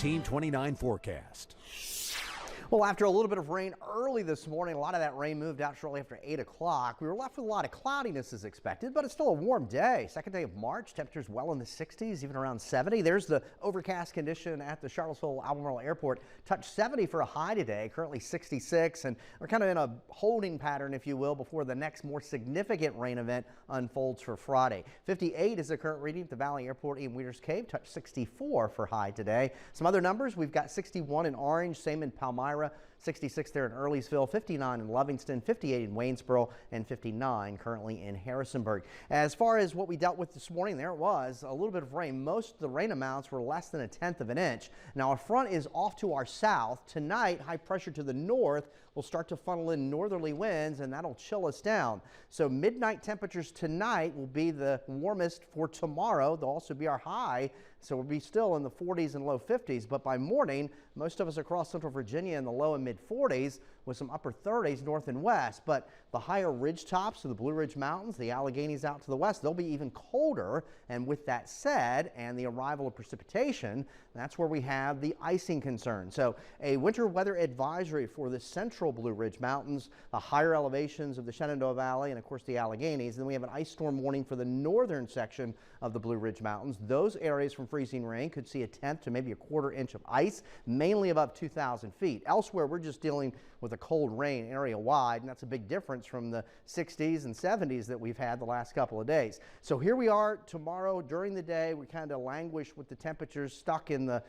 NBC29 forecast. Well, after a little bit of rain early this morning, a lot of that rain moved out shortly after 8 o'clock. We were left with a lot of cloudiness as expected, but it's still a warm day. Second day of March, temperatures well in the 60s, even around 70. There's the overcast condition at the Charlottesville-Albemarle Airport. Touched 70 for a high today, currently 66, and we're kind of in a holding pattern, if you will, before the next more significant rain event unfolds for Friday. 58 is the current reading at the Valley Airport in Weeders Cave. Touched 64 for high today. Some other numbers, we've got 61 in Orange, same in Palmyra, 66 there in Earlysville, 59 in Livingston, 58 in Waynesboro, and 59 currently in Harrisonburg. As far as what we dealt with this morning, there it was, a little bit of rain. Most of the rain amounts were less than 1/10 of an inch. Now a front is off to our south. Tonight, high pressure to the north will start to funnel in northerly winds, and that'll chill us down. So midnight temperatures tonight will be the warmest for tomorrow. They'll also be our high, so we'll be still in the 40s and low 50s. But by morning, most of us across central Virginia in the low and mid 40s with some upper 30s north and west. But the higher ridge tops of the Blue Ridge Mountains, the Alleghenies out to the west, they'll be even colder. And with that said, and the arrival of precipitation, that's where we have the icing concern. So a winter weather advisory for the central Blue Ridge Mountains, the higher elevations of the Shenandoah Valley, and of course the Alleghenies. And then we have an ice storm warning for the northern section of the Blue Ridge Mountains. Those areas from freezing rain could see 1/10 to maybe 1/4 inch of ice, mainly above 2,000 feet. Elsewhere, we're just dealing with a cold rain area wide, and that's a big difference from the 60s and 70s that we've had the last couple of days. So here we are tomorrow during the day. We kind of languish with the temperatures stuck in the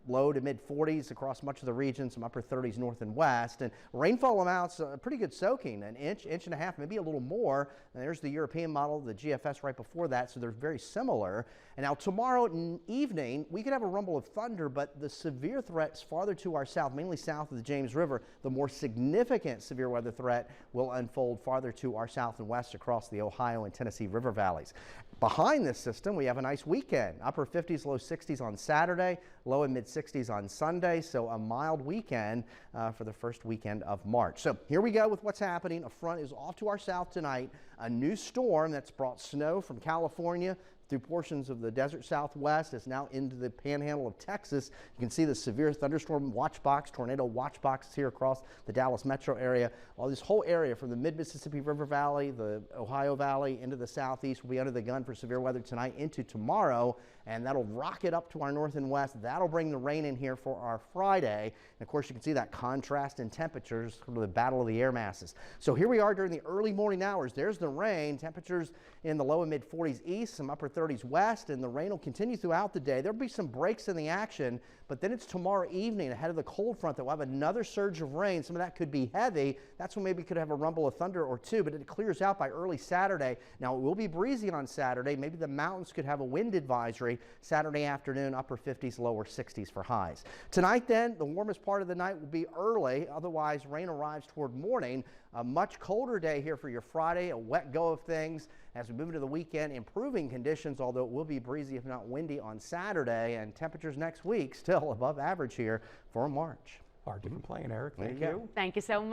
low to mid 40s across much of the region, some upper 30s north and west, and rainfall amounts pretty good soaking, an inch, inch and a half, maybe a little more. And there's the European model, the GFS right before that, so they're very similar. And now tomorrow evening, we could have a rumble of thunder, but the severe threats farther to our south, mainly south of the James River, the more significant severe weather threat will unfold farther to our south and west across the Ohio and Tennessee River valleys. Behind this system, we have a nice weekend, upper 50s, low 60s on Saturday, low and mid 60s on Sunday, so a mild weekend for the first weekend of March. So here we go with what's happening. A front is off to our south tonight, a new storm that's brought snow from California through portions of the desert southwest. It's now into the panhandle of Texas. You can see the severe thunderstorm watch box, tornado watch boxes here across the Dallas metro area. Well, this whole area from the mid-Mississippi River Valley, the Ohio Valley into the southeast will be under the gun for severe weather tonight into tomorrow, and that'll rocket up to our north and west. That'll bring the rain in here for our Friday. And of course, you can see that contrast in temperatures from the battle of the air masses. So here we are during the early morning hours. There's the rain. Temperatures in the low and mid 40s east, some upper 30s west, and the rain will continue throughout the day. There'll be some breaks in the action, but then it's tomorrow evening ahead of the cold front that we'll have another surge of rain. Some of that could be heavy. That's when maybe we could have a rumble of thunder or two, but it clears out by early Saturday. Now it will be breezy on Saturday. Maybe the mountains could have a wind advisory Saturday afternoon, upper 50s, lower 60s for highs. Tonight then, the warmest part of the night will be early. Otherwise, rain arrives toward morning. A much colder day here for your Friday, a wet go of things as we move into the weekend. Improving conditions, although it will be breezy if not windy on Saturday, and temperatures next week still above average here for March. Hard to complain, Eric. Thank you. Thank you so much.